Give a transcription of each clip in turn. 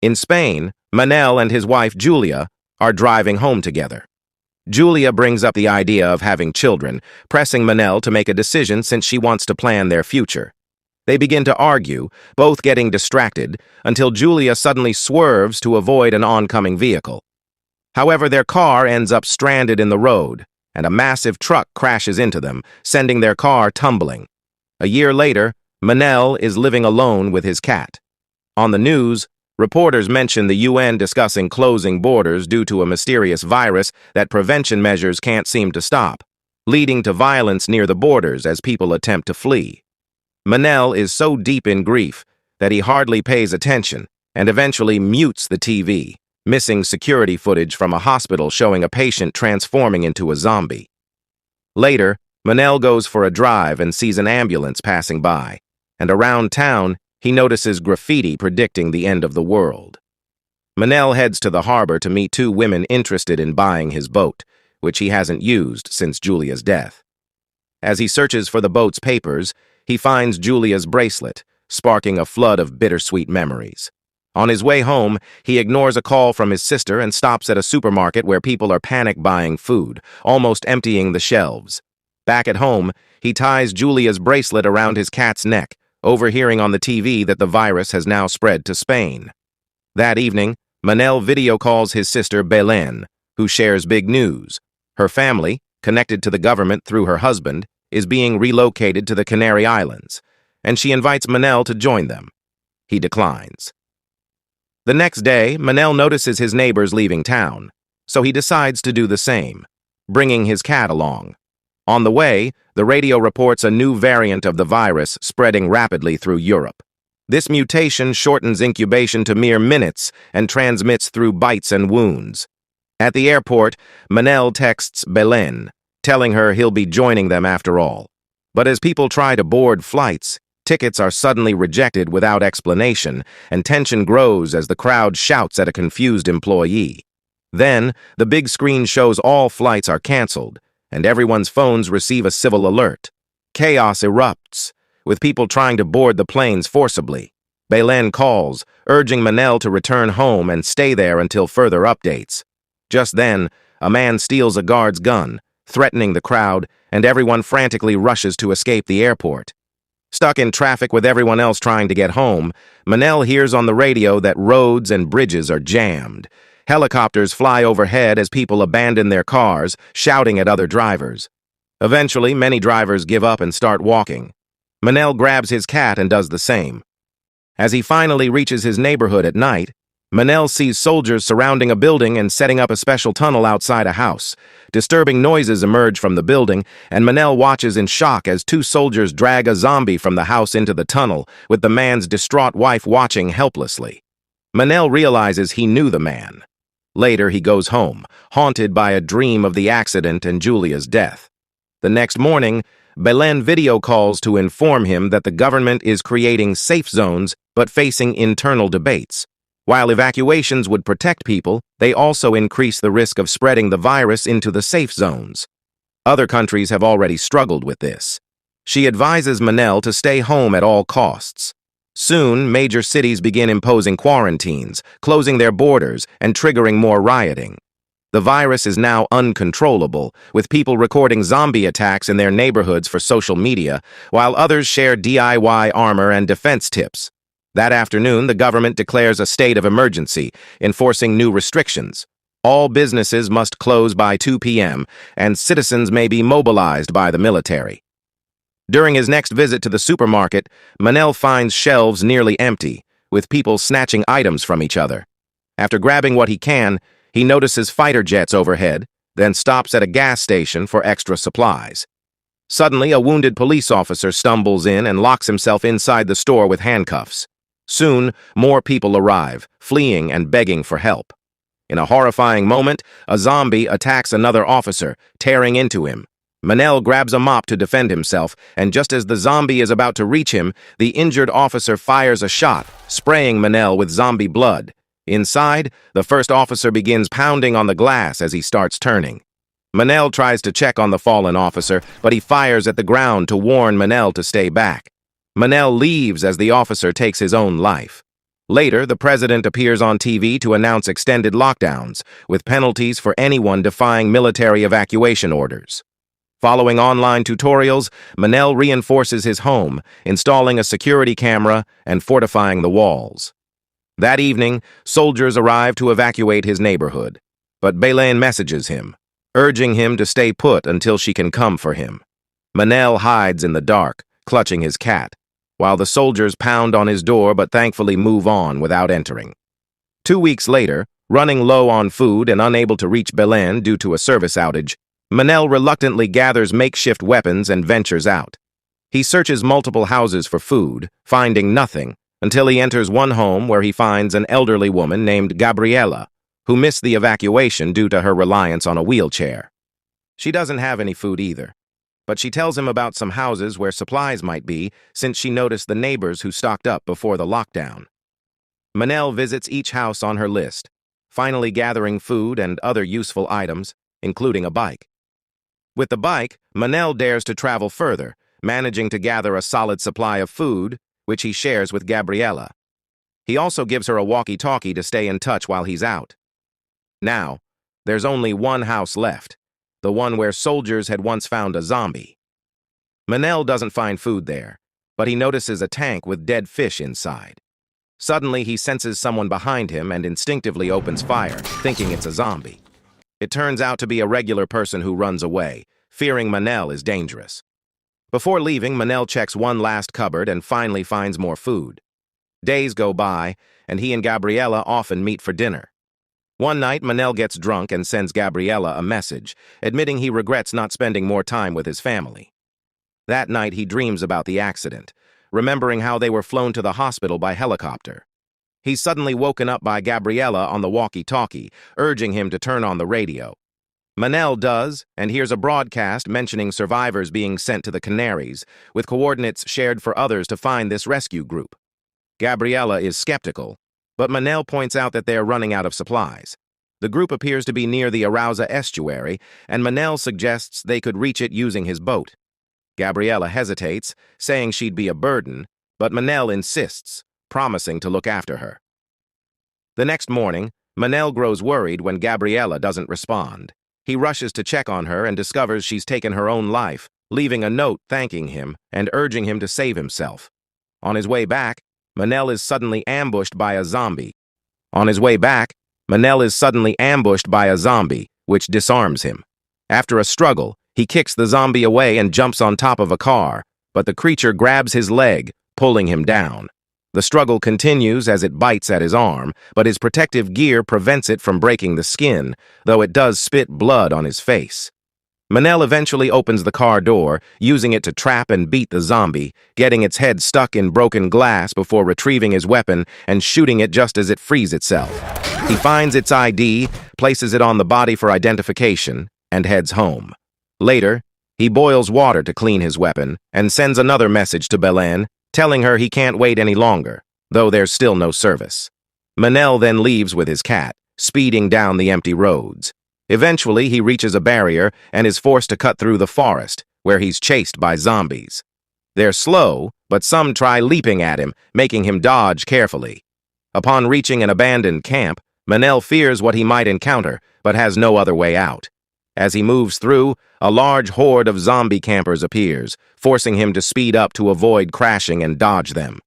In Spain, Manel and his wife Julia are driving home together. Julia brings up the idea of having children, pressing Manel to make a decision since she wants to plan their future. They begin to argue, both getting distracted, until Julia suddenly swerves to avoid an oncoming vehicle. However, their car ends up stranded in the road, and a massive truck crashes into them, sending their car tumbling. A year later, Manel is living alone with his cat. On the news, reporters mention the UN discussing closing borders due to a mysterious virus that prevention measures can't seem to stop, leading to violence near the borders as people attempt to flee. Manel is so deep in grief that he hardly pays attention and eventually mutes the TV, missing security footage from a hospital showing a patient transforming into a zombie. Later, Manel goes for a drive and sees an ambulance passing by, and around town, he notices graffiti predicting the end of the world. Manel heads to the harbor to meet two women interested in buying his boat, which he hasn't used since Julia's death. As he searches for the boat's papers, he finds Julia's bracelet, sparking a flood of bittersweet memories. On his way home, he ignores a call from his sister and stops at a supermarket where people are panic buying food, almost emptying the shelves. Back at home, he ties Julia's bracelet around his cat's neck, overhearing on the TV that the virus has now spread to Spain. That evening, Manel video calls his sister Belén, who shares big news. Her family, connected to the government through her husband, is being relocated to the Canary Islands, and she invites Manel to join them. He declines. The next day, Manel notices his neighbors leaving town, so he decides to do the same, bringing his cat along. On the way, the radio reports a new variant of the virus spreading rapidly through Europe. This mutation shortens incubation to mere minutes and transmits through bites and wounds. At the airport, Manel texts Belén, telling her he'll be joining them after all. But as people try to board flights, tickets are suddenly rejected without explanation, and tension grows as the crowd shouts at a confused employee. Then, the big screen shows all flights are canceled, and everyone's phones receive a civil alert. Chaos erupts, with people trying to board the planes forcibly. Belén calls, urging Manel to return home and stay there until further updates. Just then, a man steals a guard's gun, threatening the crowd, and everyone frantically rushes to escape the airport. Stuck in traffic with everyone else trying to get home, Manel hears on the radio that roads and bridges are jammed. Helicopters fly overhead as people abandon their cars, shouting at other drivers. Eventually, many drivers give up and start walking. Manel grabs his cat and does the same. As he finally reaches his neighborhood at night, Manel sees soldiers surrounding a building and setting up a special tunnel outside a house. Disturbing noises emerge from the building, and Manel watches in shock as two soldiers drag a zombie from the house into the tunnel, with the man's distraught wife watching helplessly. Manel realizes he knew the man. Later, he goes home, haunted by a dream of the accident and Julia's death. The next morning, Belén video calls to inform him that the government is creating safe zones but facing internal debates. While evacuations would protect people, they also increase the risk of spreading the virus into the safe zones. Other countries have already struggled with this. She advises Manel to stay home at all costs. Soon, major cities begin imposing quarantines, closing their borders, and triggering more rioting. The virus is now uncontrollable, with people recording zombie attacks in their neighborhoods for social media, while others share DIY armor and defense tips. That afternoon, the government declares a state of emergency, enforcing new restrictions. All businesses must close by 2 p.m., and citizens may be mobilized by the military. During his next visit to the supermarket, Manel finds shelves nearly empty, with people snatching items from each other. After grabbing what he can, he notices fighter jets overhead, then stops at a gas station for extra supplies. Suddenly, a wounded police officer stumbles in and locks himself inside the store with handcuffs. Soon, more people arrive, fleeing and begging for help. In a horrifying moment, a zombie attacks another officer, tearing into him. Manel grabs a mop to defend himself, and just as the zombie is about to reach him, the injured officer fires a shot, spraying Manel with zombie blood. Inside, the first officer begins pounding on the glass as he starts turning. Manel tries to check on the fallen officer, but he fires at the ground to warn Manel to stay back. Manel leaves as the officer takes his own life. Later, the president appears on TV to announce extended lockdowns, with penalties for anyone defying military evacuation orders. Following online tutorials, Manel reinforces his home, installing a security camera and fortifying the walls. That evening, soldiers arrive to evacuate his neighborhood, but Belen messages him, urging him to stay put until she can come for him. Manel hides in the dark, clutching his cat, while the soldiers pound on his door but thankfully move on without entering. 2 weeks later, running low on food and unable to reach Belen due to a service outage, Manel reluctantly gathers makeshift weapons and ventures out. He searches multiple houses for food, finding nothing, until he enters one home where he finds an elderly woman named Gabriella, who missed the evacuation due to her reliance on a wheelchair. She doesn't have any food either, but she tells him about some houses where supplies might be since she noticed the neighbors who stocked up before the lockdown. Manel visits each house on her list, finally gathering food and other useful items, including a bike. With the bike, Manel dares to travel further, managing to gather a solid supply of food, which he shares with Gabriella. He also gives her a walkie-talkie to stay in touch while he's out. Now, there's only one house left, the one where soldiers had once found a zombie. Manel doesn't find food there, but he notices a tank with dead fish inside. Suddenly, he senses someone behind him and instinctively opens fire, thinking it's a zombie. It turns out to be a regular person who runs away, fearing Manel is dangerous. Before leaving, Manel checks one last cupboard and finally finds more food. Days go by, and he and Gabriella often meet for dinner. One night, Manel gets drunk and sends Gabriella a message, admitting he regrets not spending more time with his family. That night, he dreams about the accident, remembering how they were flown to the hospital by helicopter. He's suddenly woken up by Gabriella on the walkie-talkie, urging him to turn on the radio. Manel does, and hears a broadcast mentioning survivors being sent to the Canaries, with coordinates shared for others to find this rescue group. Gabriella is skeptical, but Manel points out that they are running out of supplies. The group appears to be near the Arousa estuary, and Manel suggests they could reach it using his boat. Gabriella hesitates, saying she'd be a burden, but Manel insists, promising to look after her. The next morning, Manel grows worried when Gabriella doesn't respond. He rushes to check on her and discovers she's taken her own life, leaving a note thanking him and urging him to save himself. On his way back, Manel is suddenly ambushed by a zombie. Which disarms him. After a struggle, he kicks the zombie away and jumps on top of a car, but the creature grabs his leg, pulling him down. The struggle continues as it bites at his arm, but his protective gear prevents it from breaking the skin, though it does spit blood on his face. Manel eventually opens the car door, using it to trap and beat the zombie, getting its head stuck in broken glass before retrieving his weapon and shooting it just as it frees itself. He finds its ID, places it on the body for identification, and heads home. Later, he boils water to clean his weapon and sends another message to Belen, telling her he can't wait any longer, though there's still no service. Manel then leaves with his cat, speeding down the empty roads. Eventually, he reaches a barrier and is forced to cut through the forest, where he's chased by zombies. They're slow, but some try leaping at him, making him dodge carefully. Upon reaching an abandoned camp, Manel fears what he might encounter, but has no other way out. As he moves through, a large horde of zombie campers appears, forcing him to speed up to avoid crashing and dodge them.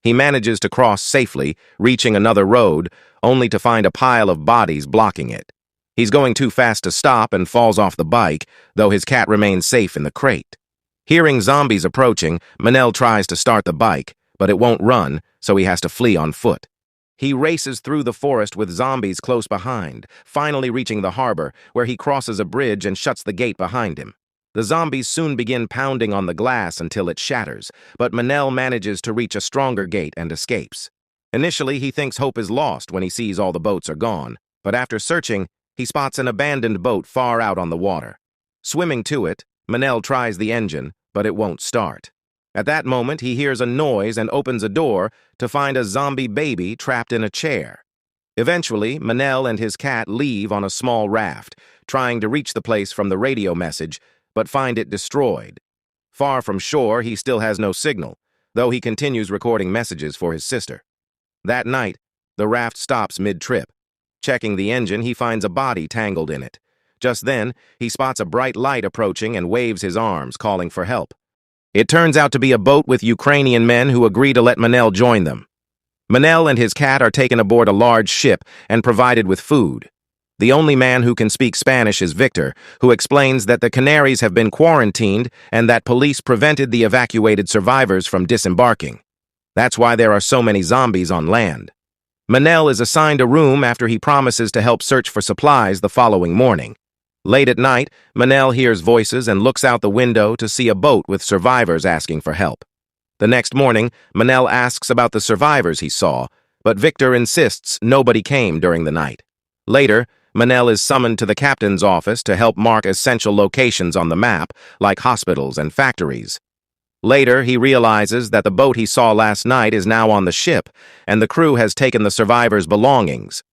He manages to cross safely, reaching another road, only to find a pile of bodies blocking it. He's going too fast to stop and falls off the bike, though his cat remains safe in the crate. Hearing zombies approaching, Manel tries to start the bike, but it won't run, so he has to flee on foot. He races through the forest with zombies close behind, finally reaching the harbor, where he crosses a bridge and shuts the gate behind him. The zombies soon begin pounding on the glass until it shatters, but Manel manages to reach a stronger gate and escapes. Initially, he thinks hope is lost when he sees all the boats are gone, but after searching, he spots an abandoned boat far out on the water. Swimming to it, Manel tries the engine, but it won't start. At that moment, he hears a noise and opens a door to find a zombie baby trapped in a chair. Eventually, Manel and his cat leave on a small raft, trying to reach the place from the radio message, but find it destroyed. Far from shore, he still has no signal, though he continues recording messages for his sister. That night, the raft stops mid-trip. Checking the engine, he finds a body tangled in it. Just then, he spots a bright light approaching and waves his arms, calling for help. It turns out to be a boat with Ukrainian men who agree to let Manel join them. Manel and his cat are taken aboard a large ship and provided with food. The only man who can speak Spanish is Victor, who explains that the Canaries have been quarantined and that police prevented the evacuated survivors from disembarking. That's why there are so many zombies on land. Manel is assigned a room after he promises to help search for supplies the following morning. Late at night, Manel hears voices and looks out the window to see a boat with survivors asking for help. The next morning, Manel asks about the survivors he saw, but Victor insists nobody came during the night. Later, Manel is summoned to the captain's office to help mark essential locations on the map, like hospitals and factories. Later, he realizes that the boat he saw last night is now on the ship, and the crew has taken the survivors' belongings.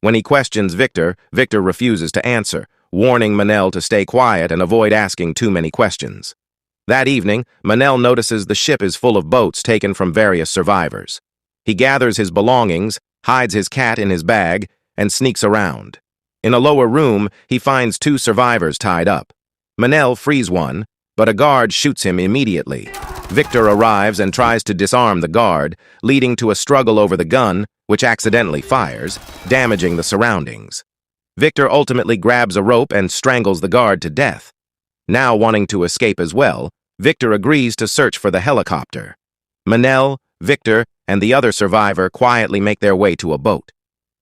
When he questions Victor, Victor refuses to answer, warning Manel to stay quiet and avoid asking too many questions. That evening, Manel notices the ship is full of boats taken from various survivors. He gathers his belongings, hides his cat in his bag, and sneaks around. In a lower room, he finds 2 survivors tied up. Manel frees one, but a guard shoots him immediately. Victor arrives and tries to disarm the guard, leading to a struggle over the gun, which accidentally fires, damaging the surroundings. Victor ultimately grabs a rope and strangles the guard to death. Now wanting to escape as well, Victor agrees to search for the helicopter. Manel, Victor, and the other survivor quietly make their way to a boat.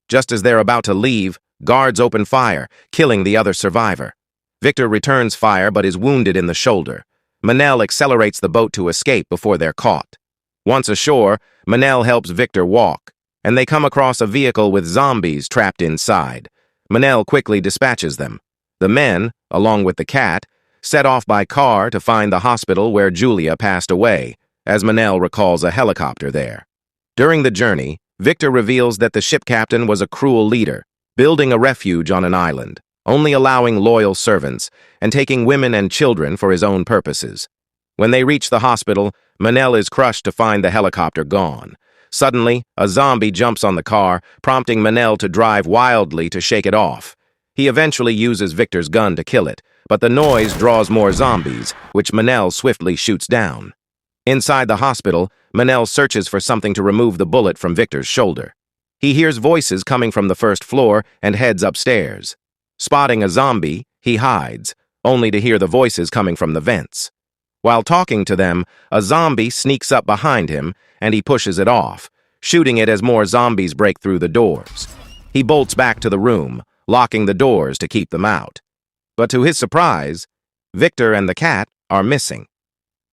Just as they're about to leave, guards open fire, killing the other survivor. Victor returns fire but is wounded in the shoulder. Manel accelerates the boat to escape before they're caught. Once ashore, Manel helps Victor walk, and they come across a vehicle with zombies trapped inside. Manel quickly dispatches them. The men, along with the cat, set off by car to find the hospital where Julia passed away, as Manel recalls a helicopter there. During the journey, Victor reveals that the ship captain was a cruel leader, building a refuge on an island, only allowing loyal servants, and taking women and children for his own purposes. When they reach the hospital, Manel is crushed to find the helicopter gone. Suddenly, a zombie jumps on the car, prompting Manel to drive wildly to shake it off. He eventually uses Victor's gun to kill it, but the noise draws more zombies, which Manel swiftly shoots down. Inside the hospital, Manel searches for something to remove the bullet from Victor's shoulder. He hears voices coming from the first floor and heads upstairs. Spotting a zombie, he hides, only to hear the voices coming from the vents. While talking to them, a zombie sneaks up behind him, and he pushes it off, shooting it as more zombies break through the doors. He bolts back to the room, locking the doors to keep them out. But to his surprise, Victor and the cat are missing.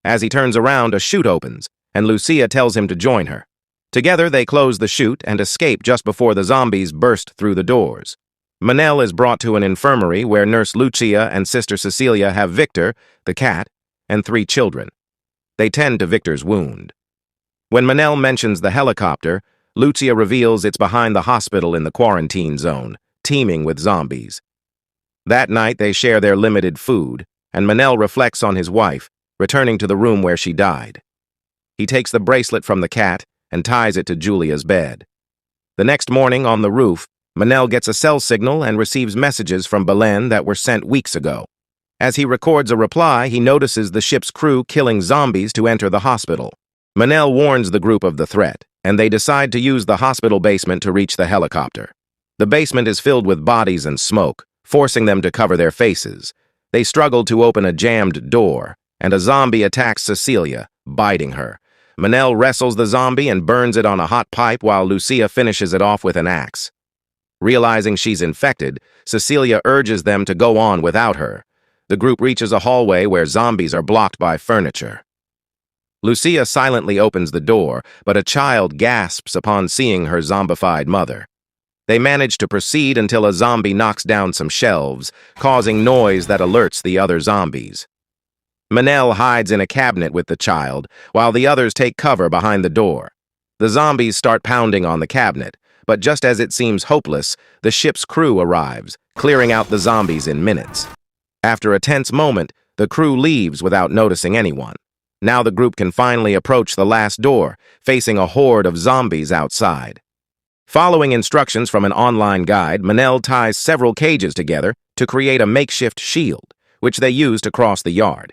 As he turns around, a chute opens, and Lucia tells him to join her. Together, they close the chute and escape just before the zombies burst through the doors. Manel is brought to an infirmary where Nurse Lucia and Sister Cecilia have Victor, the cat, and 3 children. They tend to Victor's wound. When Manel mentions the helicopter, Lucia reveals it's behind the hospital in the quarantine zone, teeming with zombies. That night, they share their limited food, and Manel reflects on his wife, returning to the room where she died. He takes the bracelet from the cat and ties it to Julia's bed. The next morning, on the roof, Manel gets a cell signal and receives messages from Belen that were sent weeks ago. As he records a reply, he notices the ship's crew killing zombies to enter the hospital. Manel warns the group of the threat, and they decide to use the hospital basement to reach the helicopter. The basement is filled with bodies and smoke, forcing them to cover their faces. They struggle to open a jammed door, and a zombie attacks Cecilia, biting her. Manel wrestles the zombie and burns it on a hot pipe while Lucia finishes it off with an axe. Realizing she's infected, Cecilia urges them to go on without her. The group reaches a hallway where zombies are blocked by furniture. Lucia silently opens the door, but a child gasps upon seeing her zombified mother. They manage to proceed until a zombie knocks down some shelves, causing noise that alerts the other zombies. Manel hides in a cabinet with the child, while the others take cover behind the door. The zombies start pounding on the cabinet, but just as it seems hopeless, the ship's crew arrives, clearing out the zombies in minutes. After a tense moment, the crew leaves without noticing anyone. Now the group can finally approach the last door, facing a horde of zombies outside. Following instructions from an online guide, Manel ties several cages together to create a makeshift shield, which they use to cross the yard.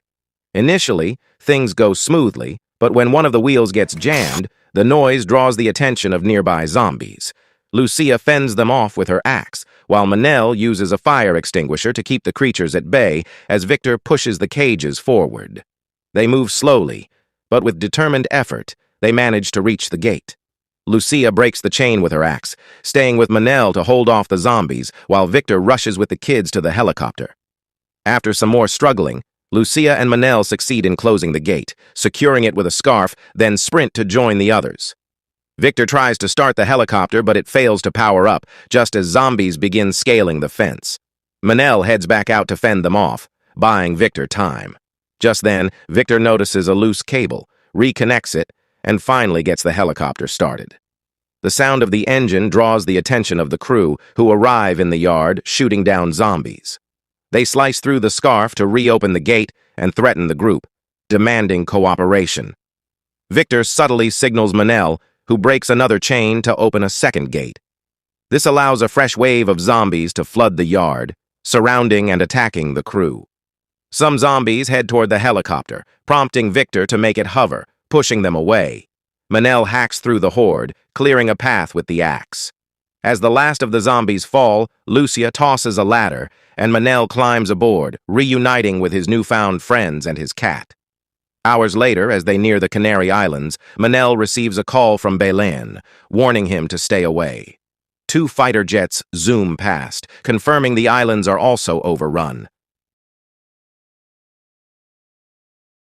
Initially, things go smoothly, but when one of the wheels gets jammed, the noise draws the attention of nearby zombies. Lucia fends them off with her axe, while Manel uses a fire extinguisher to keep the creatures at bay as Victor pushes the cages forward. They move slowly, but with determined effort, they manage to reach the gate. Lucia breaks the chain with her axe, staying with Manel to hold off the zombies, while Victor rushes with the kids to the helicopter. After some more struggling, Lucia and Manel succeed in closing the gate, securing it with a scarf, then sprint to join the others. Victor tries to start the helicopter, but it fails to power up, just as zombies begin scaling the fence. Manel heads back out to fend them off, buying Victor time. Just then, Victor notices a loose cable, reconnects it, and finally gets the helicopter started. The sound of the engine draws the attention of the crew, who arrive in the yard, shooting down zombies. They slice through the scarf to reopen the gate and threaten the group, demanding cooperation. Victor subtly signals Manel, who breaks another chain to open a second gate. This allows a fresh wave of zombies to flood the yard, surrounding and attacking the crew. Some zombies head toward the helicopter, prompting Victor to make it hover, pushing them away. Manel hacks through the horde, clearing a path with the axe. As the last of the zombies fall, Lucia tosses a ladder, and Manel climbs aboard, reuniting with his newfound friends and his cat. Hours later, as they near the Canary Islands, Manel receives a call from Belen, warning him to stay away. 2 fighter jets zoom past, confirming the islands are also overrun.